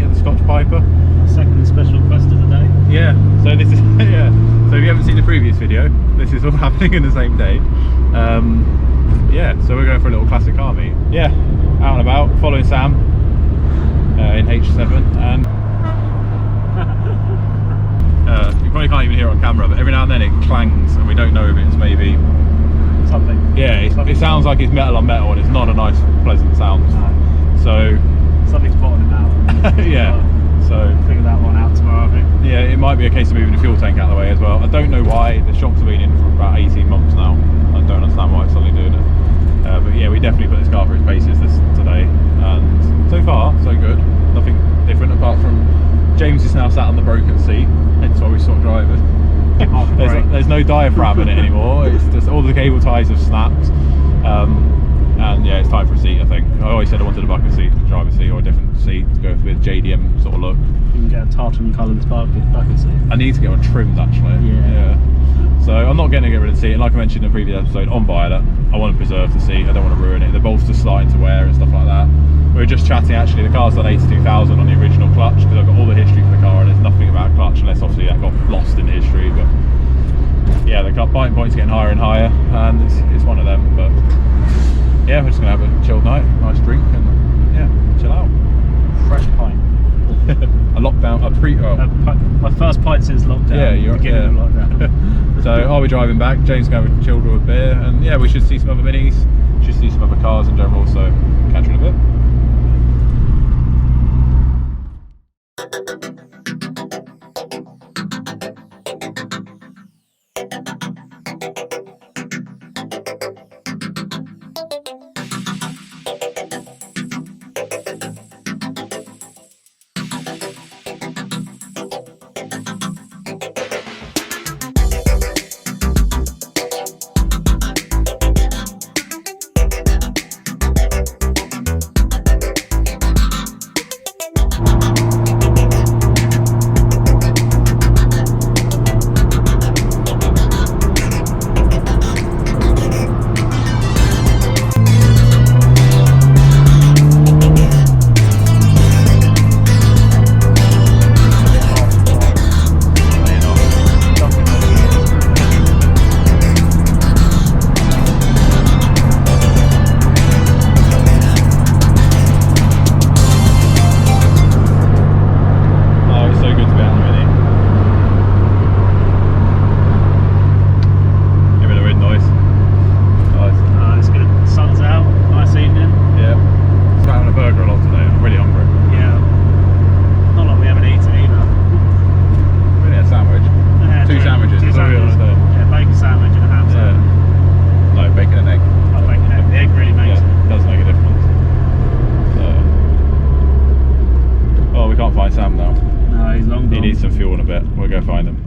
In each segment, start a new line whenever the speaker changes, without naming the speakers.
at the Scotch Piper.
Second special quest of the day.
Yeah, so this is yeah. So if you haven't seen the previous video, this is all happening in the same day. Yeah, so we're going for a little classic car meet. Yeah, out and about, following Sam in H7, and you probably can't even hear it on camera, but every now and then it clangs, and we don't know if it's maybe
something.
Yeah, it sounds like it's metal on metal, and it's not a nice, pleasant sound.
No.
So
something's bottoming out.
yeah. So
figure that one out tomorrow, I think.
Yeah, it might be a case of moving the fuel tank out of the way as well. I don't know why. The shocks have been in for about 18 months now. I don't understand why it's suddenly doing it. But yeah, we definitely put this car through its paces today, and so far so good. Nothing different apart from James is now sat on the broken seat, hence why we stopped driving. There's no diaphragm in it anymore. It's just all the cable ties have snapped. And yeah, it's time for a seat, I think. I always said I wanted a bucket seat, driver's seat, or a different seat to go with JDM sort of look.
You can get a tartan coloured bucket seat.
I need to get one trimmed actually.
Yeah.
So I'm not going to get rid of the seat, and like I mentioned in the previous episode, on Violet, I want to preserve the seat. I don't want to ruin it. The bolster's starting to wear and stuff like that. We were just chatting actually, the car's done 82,000 on the original clutch, because I've got all the history for the car, and there's nothing about clutch, unless obviously that got lost in the history. But yeah, the biting point's getting higher and higher, and it's one of them. But yeah, we're just going to have a chilled night, nice drink, and yeah, chill out.
Fresh pint.
A lockdown,
my first pint since lockdown.
Yeah, you're
beginning of lockdown.
So I'll be driving back, James going to chill with a beer, and yeah, we should see some other minis, should see some other cars in general, so catch you in a bit. We'll go find him.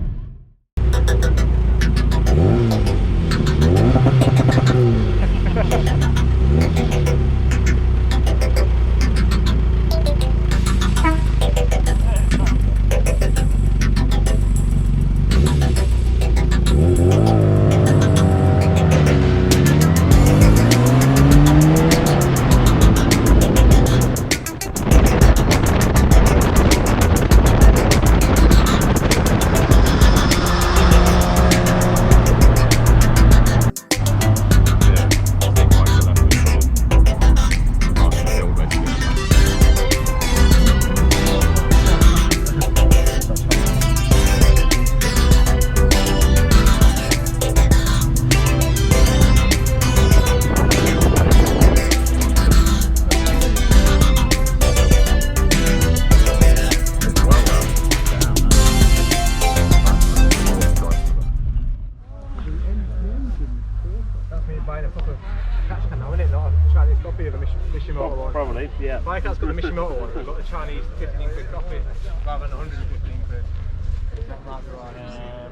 Probably, yeah.
My cat's got the Mishimoto one, I've got the Chinese 15 quid coffee rather than 115 quid.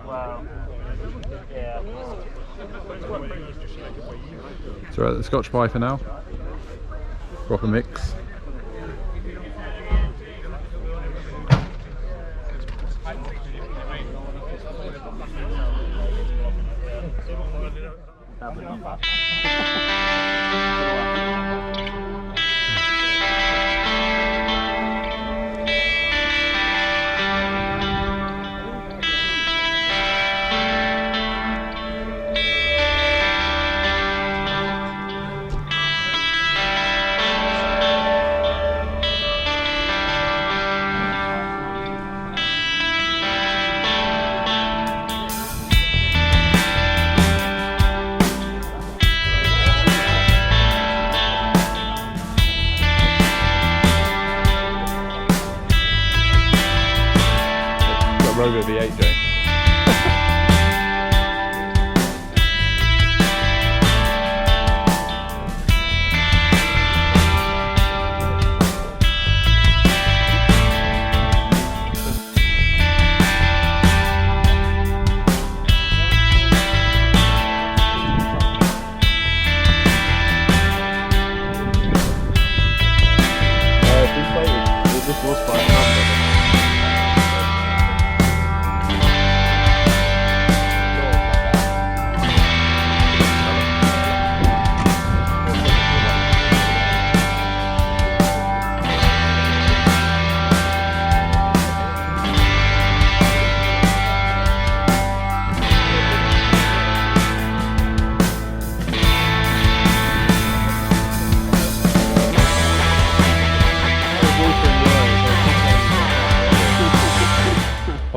Well, yeah.
So we're at the Scotch Piper now. Proper mix.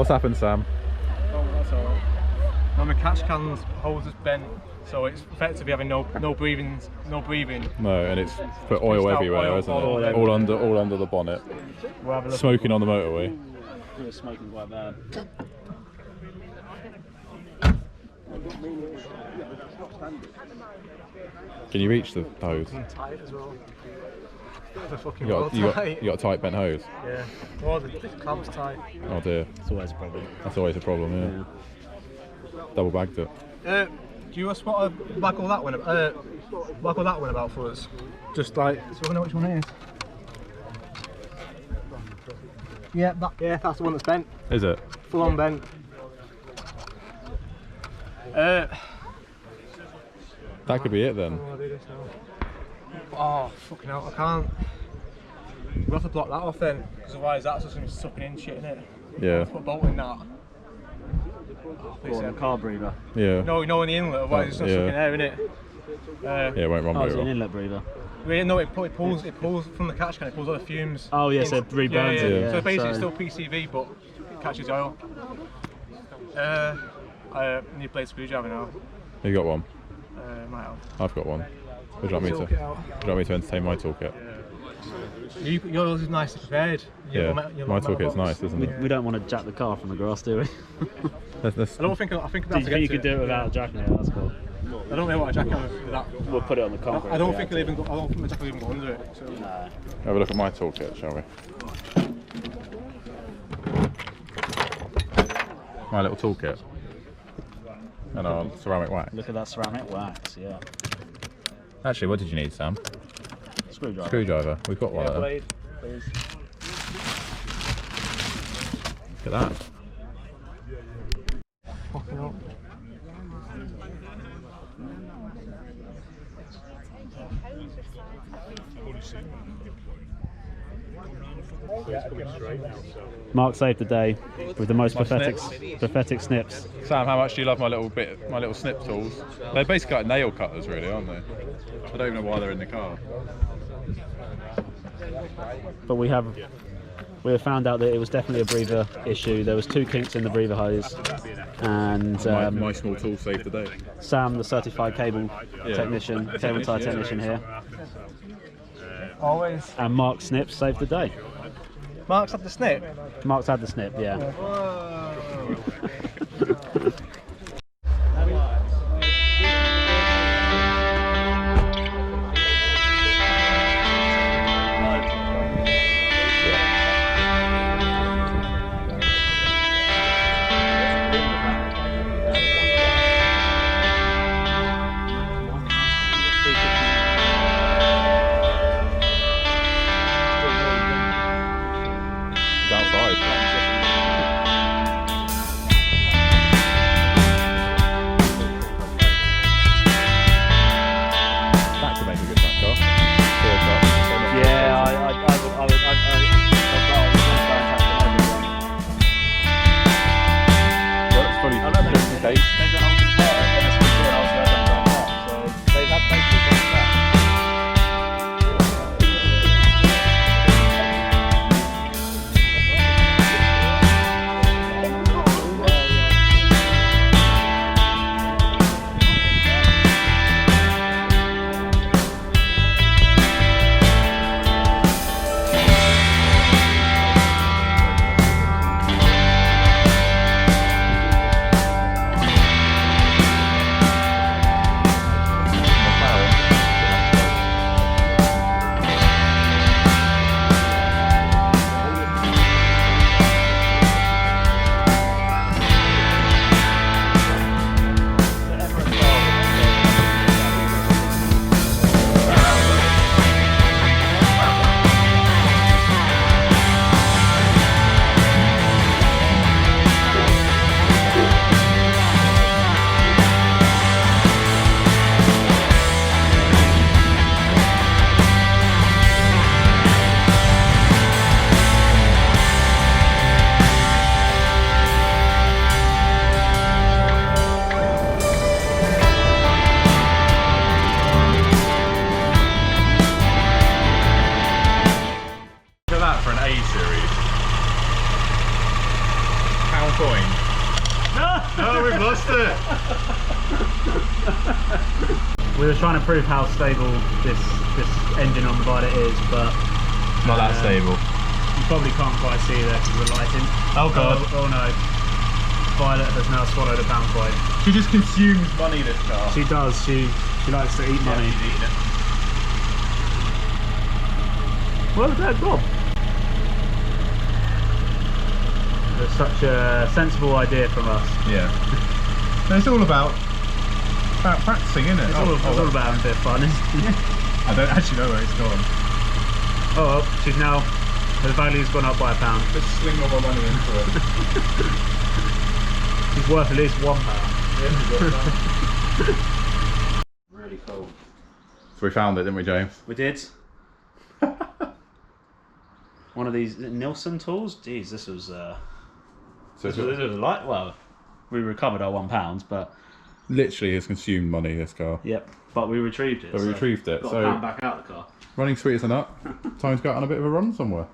What's happened, Sam?
Oh, that's alright. No, my catch can's hose is bent, so it's effectively having no breathing.
No, and it's put oil
Out
everywhere,
oil
isn't
all
it?
over.
All under the bonnet.
We'll have a look.
Smoking on the motorway.
We were smoking quite bad.
Can you reach the hose?
Tight as well. The fucking
You
well
got
tight.
a tight bent hose.
Yeah. Oh, the clamp's tight.
Oh dear,
It's always a problem.
that's always a problem. Yeah. Double bagged it.
Do you want to spot a waggle that one? Waggle that one about for us. Just like so we know which one it is. Yeah, that's the one that's bent.
Is it?
Full on bent.
That could be it then.
I'll do this now. Oh, fucking hell, I can't. We'll have to block that off then, because otherwise that's just going to be sucking in shit, innit?
Yeah.
Put a bolt in that.
Or a car breather.
Yeah.
No, in the inlet, otherwise it's not
Yeah.
sucking air, innit?
Yeah, it won't run
Oh,
very
it's an
well.
inlet breather.
No, it pulls from the catch can, it pulls all the fumes.
Oh yes, it reburns
yeah.
it. Yeah.
So basically it's
So-
still PCV, but it catches oil. I need a blade screwdriver now.
You got one?
Might have.
I've got one. Would you like me to?
Talk it out.
Would you like me to entertain my toolkit?
Yours is nicely prepared.
Yeah. My toolkit's nice, isn't it?
We don't want to jack the car from the grass, do we?
I think
Do
I'll have
you
to
think
get
you
to
could do it without jacking it? That's cool.
I don't know what a jacket with that.
We'll put it on the concrete.
I don't think the jacket will even go under it. So.
Nah.
Have a look at my toolkit, shall we? My little toolkit. And our ceramic wax.
Look at that ceramic wax, yeah.
Actually, what did you need, Sam?
Screwdriver.
Screwdriver. We've got one of them.
Blade, please.
Look at that.
Fucking hell.
Mark saved the day with the most
My
pathetic snips.
Sam, how much do you love my little snip tools? They're basically like nail cutters, really, aren't they? I don't even know why they're in the car.
But we have found out that it was definitely a breather issue. There was 2 kinks in the breather hose, and
My small tool saved the day.
Sam, the certified cable technician, cable tie technician here,
Always.
and Mark Snips saved the day.
Mark's had the snip.
Mark's had the snip, yeah.
Whoa.
It's outside.
We were trying to prove how stable this engine on the Violet is, but
Not that stable.
you probably can't quite see there because of the lighting.
Oh god.
Oh no. Violet has now swallowed a pound coin.
She just consumes money, this car.
She does. She likes to eat money.
She's eating it.
Well, there, Bob. That's such a sensible idea from us.
Yeah. No, it's all about practicing, isn't it?
It's all about having a bit of fun, isn't it?
I don't actually know where it's gone.
Oh, she's now, her value's gone up by £1.
Just sling all my money into it.
She's worth at least £1.
Really cool. So we found it, didn't we, James?
We did. One of these Nielsen tools. Jeez, this was this was like, well, we recovered our £1, but
literally has consumed money, this car.
yep. But we retrieved it.
But we retrieved it.
Got
So
a pound back out of the car.
running sweet as a nut. Time to go out on a bit of a run somewhere.